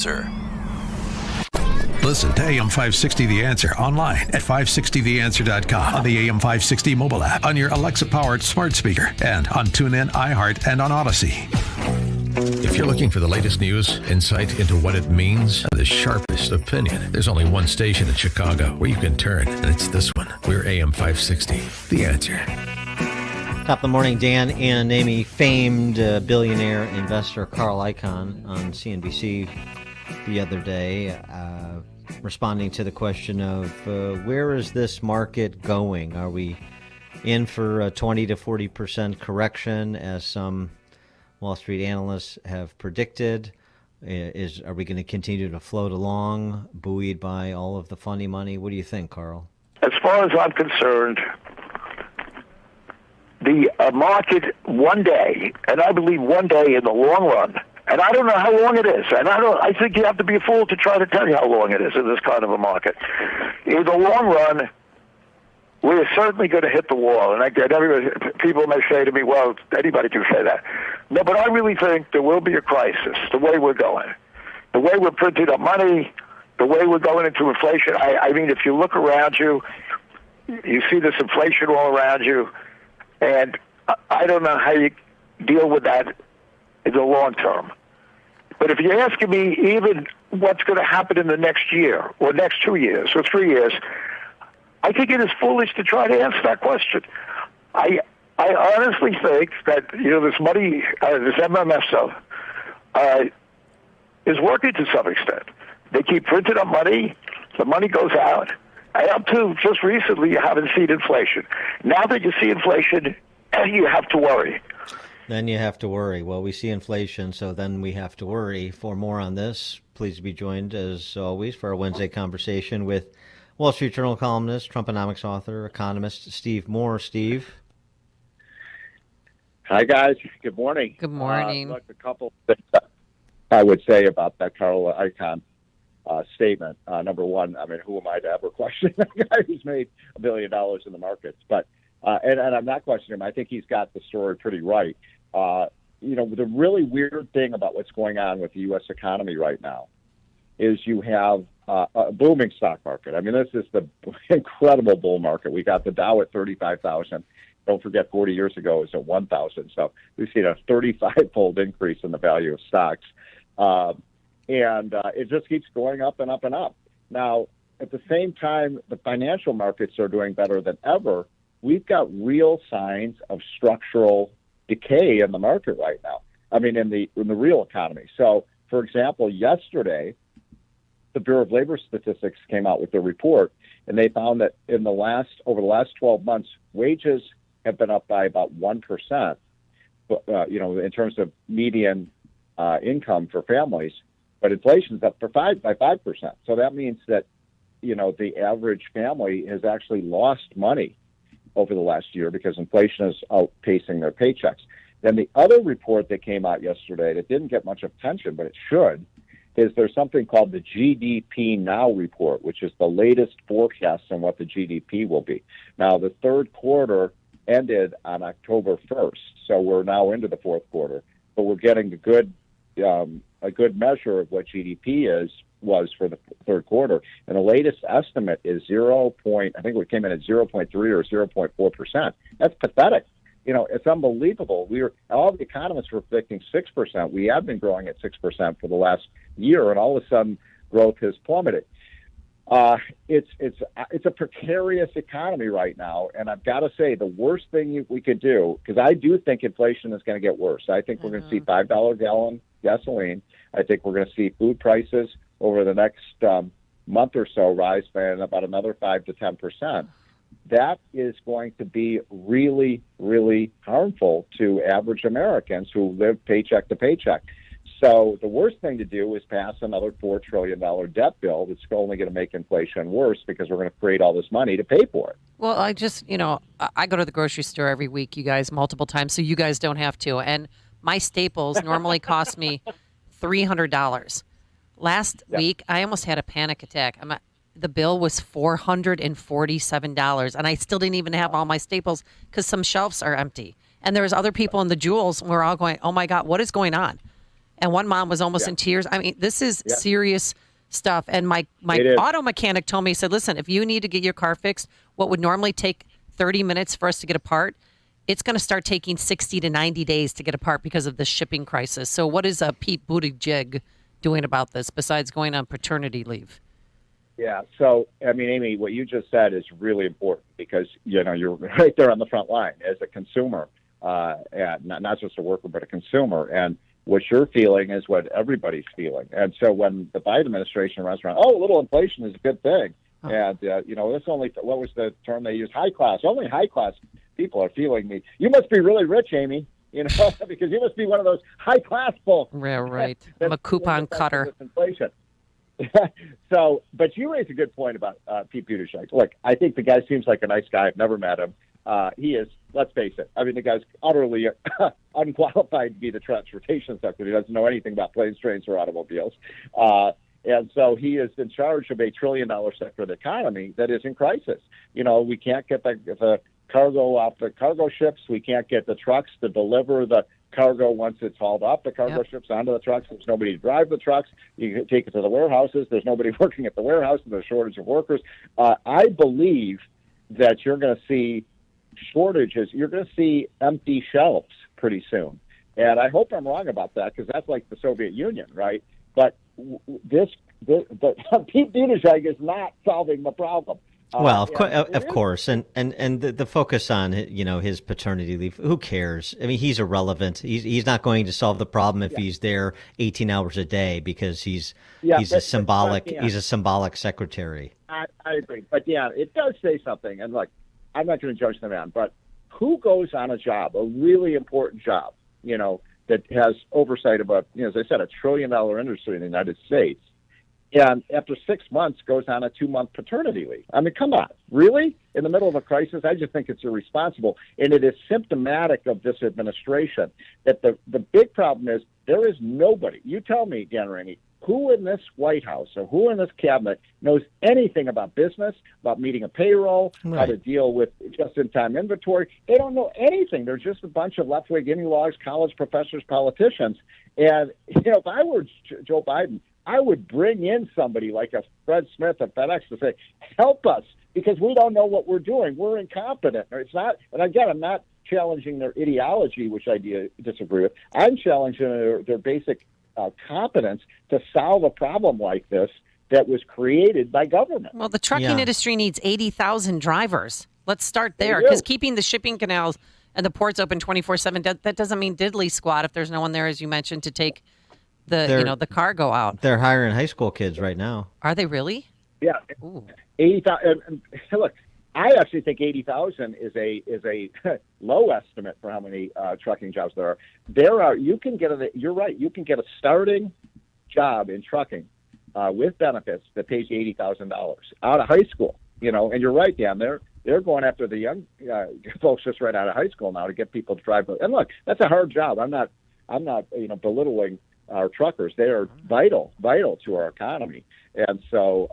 Sir. Listen to AM 560 The Answer online at 560theanswer.com, on the AM 560 mobile app, on your Alexa-powered smart speaker, and on TuneIn, iHeart, and on Odyssey. If you're looking for the latest news, insight into what it means, and the sharpest opinion, there's only one station in Chicago where you can turn, and it's this one. We're AM 560 The Answer. Top of the morning, Dan and Amy. Famed billionaire investor Carl Icahn on CNBC the other day, responding to the question of where is this market going? Are we in for a 20 to 40% correction, as some Wall Street analysts have predicted? Are we going to continue to float along, buoyed by all of the funny money? What do you think, Carl? As far as I'm concerned, the market one day, and I believe one day in the long run, and I don't know how long it is, and I think you have to be a fool to try to tell you how long it is in this kind of a market. In the long run, we're certainly going to hit the wall, and I get people may say to me, well, anybody can say that. No, but I really think there will be a crisis, the way we're going. The way we're printing up money, the way we're going into inflation. I mean, if you look around you, you see this inflation all around you, and I don't know how you deal with that in the long term. But if you're asking me even what's going to happen in the next year or next 2 years or 3 years, I think it is foolish to try to answer that question. I honestly think that this money, this MMF stuff, is working to some extent. They keep printing up money. The money goes out. And up to just recently, you haven't seen inflation. Now that you see inflation, you have to worry. Then you have to worry. Well, we see inflation, so then we have to worry. For more on this, please be joined, as always, for our Wednesday conversation with Wall Street Journal columnist, Trumponomics author, economist Steve Moore. Steve. Hi, guys. Good morning. Good morning. Look, a couple things I would say about that Carl Icahn statement. Number one, I mean, who am I to ever question a guy who's made $1 billion in the markets? But and I'm not questioning him. I think he's got the story pretty right. The really weird thing about what's going on with the U.S. economy right now is you have a booming stock market. I mean, this is the incredible bull market. We got the Dow at 35,000. Don't forget, 40 years ago it was at 1,000. So we've seen a 35-fold increase in the value of stocks. And it just keeps going up and up and up. Now, at the same time, the financial markets are doing better than ever. We've got real signs of structural decay in the market right now. I mean, in the real economy. So, for example, yesterday, the Bureau of Labor Statistics came out with a report, and they found that over the last 12 months, wages have been up by about 1%. In terms of median income for families, but inflation's up by 5%. So that means that the average family has actually lost money over the last year because inflation is outpacing their paychecks. Then the other report that came out yesterday that didn't get much attention, but it should, is there's something called the GDP Now report, which is the latest forecast on what the GDP will be. Now, the third quarter ended on October 1st, so we're now into the fourth quarter, but we're getting a good measure of what GDP was for the third quarter, and the latest estimate is I think we came in at 0.3 or 0.4%. That's pathetic. It's unbelievable. All the economists were predicting 6%. We have been growing at 6% for the last year, and all of a sudden, growth has plummeted. It's a precarious economy right now, and I've got to say the worst thing we could do, because I do think inflation is going to get worse. I think we're going to see $5 gallon gasoline. I think we're going to see food prices over the next month or so rise by about another 5 to 10%. That is going to be really, really harmful to average Americans who live paycheck to paycheck. So the worst thing to do is pass another $4 trillion debt bill that's only going to make inflation worse because we're going to create all this money to pay for it. Well, I just, I go to the grocery store every week, you guys, multiple times, so you guys don't have to. And my staples normally cost me $300. Last week, I almost had a panic attack. The bill was $447, and I still didn't even have all my staples because some shelves are empty. And there was other people in the Jewels, and we're all going, oh, my God, what is going on? and one mom was almost in tears. I mean, this is serious stuff. And my It is. auto mechanic told me, he said, listen, if you need to get your car fixed, what would normally take 30 minutes for us to get a part, it's going to start taking 60 to 90 days to get a part because of the shipping crisis. So what is Pete Buttigieg doing about this besides going on paternity leave? Yeah. So, I mean, Amy, what you just said is really important because, you're right there on the front line as a consumer, and not just a worker, but a consumer. And what you're feeling is what everybody's feeling. And so when the Biden administration runs around, a little inflation is a good thing. Oh. And, this only, what was the term they used? High class. Only high class people are feeling me. You must be really rich, Amy, because you must be one of those high class folks. Yeah, right. I'm a coupon cutter. Inflation. So, but you raised a good point about Pete Buttigieg. Look, I think the guy seems like a nice guy. I've never met him. He is, let's face it, I mean, the guy's utterly unqualified to be the transportation secretary. He doesn't know anything about planes, trains, or automobiles. And so he is in charge of $1 trillion sector of the economy that is in crisis. We can't get the cargo off the cargo ships. We can't get the trucks to deliver the cargo once it's hauled off the cargo ships onto the trucks. There's nobody to drive the trucks. You take it to the warehouses. There's nobody working at the warehouse. There's a shortage of workers. I believe that you're going to see shortages. You're going to see empty shelves pretty soon. And I hope I'm wrong about that because that's like the Soviet Union, right? But Pete Buttigieg is not solving the problem. Well, of course, and the focus on his paternity leave. Who cares? I mean, he's irrelevant. He's not going to solve the problem if he's there 18 hours a day because he's a symbolic secretary. I agree, but it does say something. And look, I'm not going to judge the man, but who goes on a job, a really important job, that has oversight of as I said, $1 trillion industry in the United States. And after 6 months goes on a 2-month paternity leave. I mean, come on, really? In the middle of a crisis? I just think it's irresponsible. And it is symptomatic of this administration that the big problem is there is nobody. You tell me, Dan Rainey, who in this White House or who in this cabinet knows anything about business, about meeting a payroll, how to deal with just-in-time inventory? They don't know anything. They're just a bunch of left-wing ideologues, college professors, politicians. And, if I were Joe Biden, I would bring in somebody like a Fred Smith at FedEx to say, help us, because we don't know what we're doing. We're incompetent. It's not, and again, I'm not challenging their ideology, which I disagree with. I'm challenging their basic competence to solve a problem like this that was created by government. Well, the trucking industry needs 80,000 drivers. Let's start there, because keeping the shipping canals and the ports open 24/7, that doesn't mean diddly squat if there's no one there, as you mentioned, to take the cargo out. They're hiring high school kids right now. Are they really? Yeah. 80,000. And look, I actually think 80,000 is a low estimate for how many trucking jobs there are. You're right. You can get a starting job in trucking with benefits that pays you $80,000 out of high school. And you're right, Dan. They're going after the young folks just right out of high school now to get people to drive. And look, that's a hard job. I'm not belittling our truckers. They are vital to our economy. And so,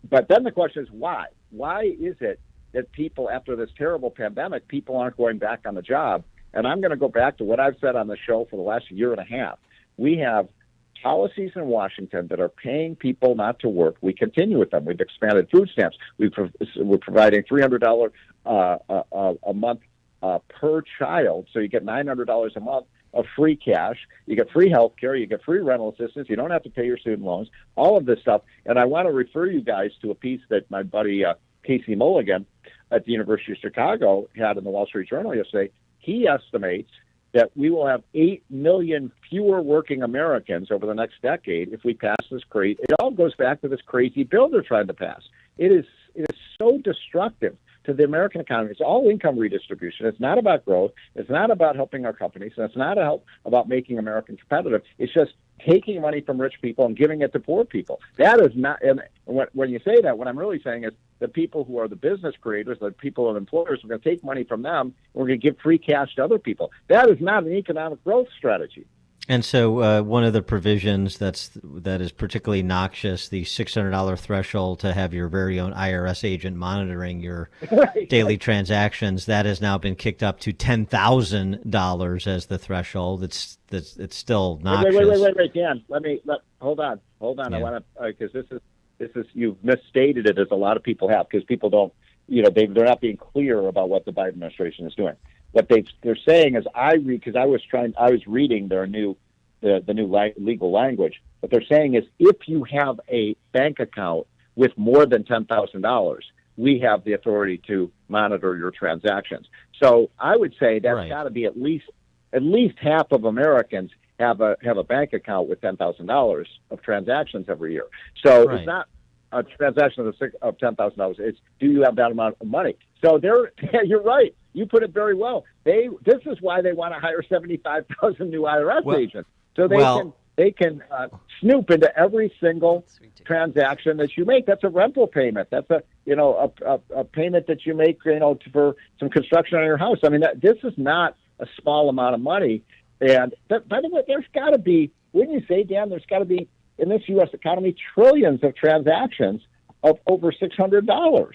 but then the question is why? Why is it that people, after this terrible pandemic, people aren't going back on the job? And I'm going to go back to what I've said on the show for the last year and a half. We have policies in Washington that are paying people not to work. We continue with them. We've expanded food stamps. We're providing $300 a month per child, so you get $900 a month of free cash. You get free health care. You get free rental assistance. You don't have to pay your student loans, all of this stuff. And I want to refer you guys to a piece that my buddy Casey Mulligan at the University of Chicago had in the Wall Street Journal yesterday. He estimates that we will have 8 million fewer working Americans over the next decade if we pass this crazy. It all goes back to this crazy bill they're trying to pass. It is so destructive to the American economy. It's all income redistribution. It's not about growth. It's not about helping our companies. And it's not about making America competitive. It's just taking money from rich people and giving it to poor people. That is not, and when you say that, what I'm really saying is the people who are the business creators, the people and employers, we're going to take money from them. And we're going to give free cash to other people. That is not an economic growth strategy. And so one of the provisions that is particularly noxious, the $600 threshold to have your very own IRS agent monitoring your daily transactions, that has now been kicked up to $10,000 as the threshold. It's still noxious. Wait, Dan. Hold on. Yeah. I want to because this is you've misstated it, as a lot of people have, because people don't, they're not being clear about what the Biden administration is doing. What they're saying is, I was reading their new legal language. What they're saying is, if you have a bank account with more than $10,000, we have the authority to monitor your transactions. So I would say that's got to be at least half of Americans have a bank account with $10,000 of transactions every year. So It's not a transaction of $10,000. It's, do you have that amount of money? So you're right. You put it very well. This is why they want to hire 75,000 new IRS agents, so they can snoop into every single transaction that you make. That's a rental payment. That's a payment that you make for some construction on your house. I mean, this is not a small amount of money. And by the way, there's got to be, wouldn't you say, Dan? There's got to be in this U.S. economy trillions of transactions of over $600.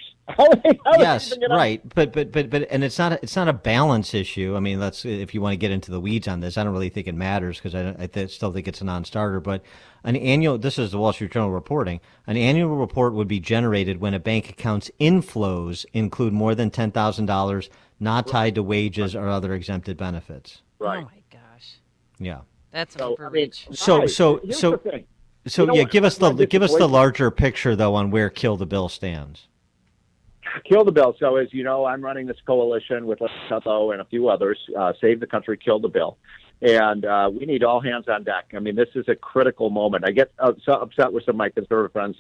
Yes, right. But and it's not a balance issue. I mean, if you want to get into the weeds on this, I don't really think it matters, because I still think it's a non-starter. But this is the Wall Street Journal reporting, an annual report would be generated when a bank account's inflows include more than $10,000, not tied to wages or other exempted benefits. Right. Oh my gosh. Yeah. That's an overreach. Here's the thing. Give us the larger picture, though, on where Kill the Bill stands. Kill the Bill. So, as you know, I'm running this coalition with Tupelo and a few others, Save the Country, Kill the Bill. And we need all hands on deck. I mean, this is a critical moment. I get so upset with some of my conservative friends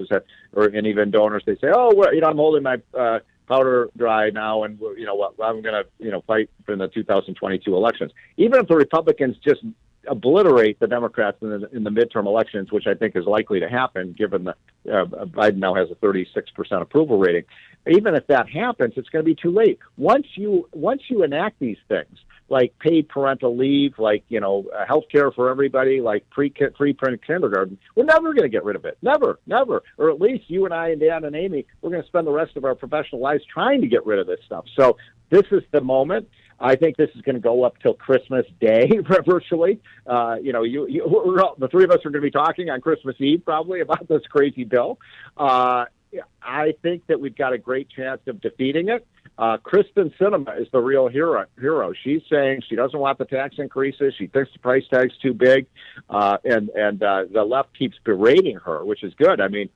and even donors. They say, I'm holding my powder dry now, and I'm going to fight for the 2022 elections. Even if the Republicans just obliterate the Democrats in the midterm elections, which I think is likely to happen, given that Biden now has a 36% approval rating. Even if that happens, it's going to be too late. Once you enact these things, like paid parental leave, like health care for everybody, like free kindergarten, we're never going to get rid of it. Never. Or at least you and I and Dan and Amy, we're going to spend the rest of our professional lives trying to get rid of this stuff. So this is the moment. I think this is going to go up till Christmas Day, virtually. The three of us are going to be talking on Christmas Eve probably about this crazy bill. I think that we've got a great chance of defeating it. Kristen Sinema is the real hero. She's saying she doesn't want the tax increases. She thinks the price tag's too big, and the left keeps berating her, which is good. I mean,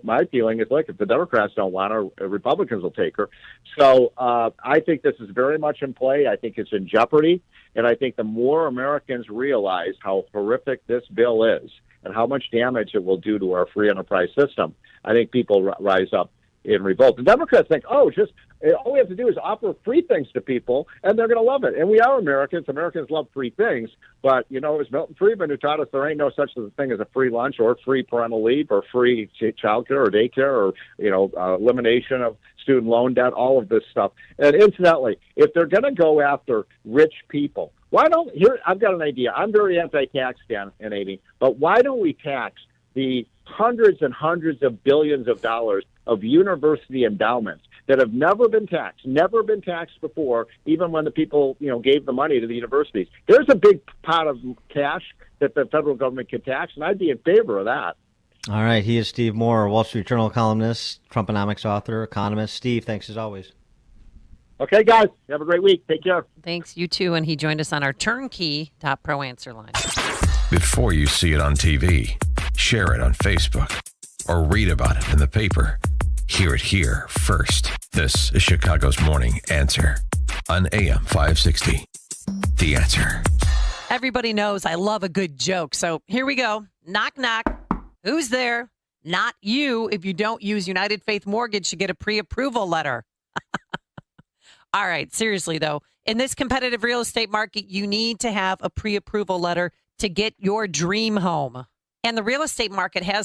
my feeling is, look, if the Democrats don't want her, Republicans will take her. So I think this is very much in play. I think it's in jeopardy, and I think the more Americans realize how horrific this bill is and how much damage it will do to our free enterprise system, I think people rise up in revolt. The Democrats think, all we have to do is offer free things to people, and they're going to love it. And we are Americans. Americans love free things. But, it was Milton Friedman who taught us there ain't no such thing as a free lunch or free parental leave or free child care or daycare or, elimination of student loan debt, all of this stuff. And incidentally, if they're going to go after rich people, I've got an idea. I'm very anti-tax, Dan and Amy, but why don't we tax the hundreds and hundreds of billions of dollars of university endowments that have never been taxed before, even when the people, gave the money to the universities. There's a big pot of cash that the federal government can tax, and I'd be in favor of that. All right. He is Steve Moore, Wall Street Journal columnist, Trumponomics author, economist. Steve, thanks as always. Okay, guys. Have a great week. Take care. Thanks, you too. And he joined us on our turnkey .pro answer line. Before you see it on TV, share it on Facebook, or read about it in the paper. Hear it here first. This is Chicago's Morning Answer on AM 560. The Answer. Everybody knows I love a good joke. So here we go. Knock, knock. Who's there? Not you. If you don't use United Faith Mortgage to get a pre-approval letter. All right. Seriously, though, in this competitive real estate market, you need to have a pre-approval letter to get your dream home. And the real estate market has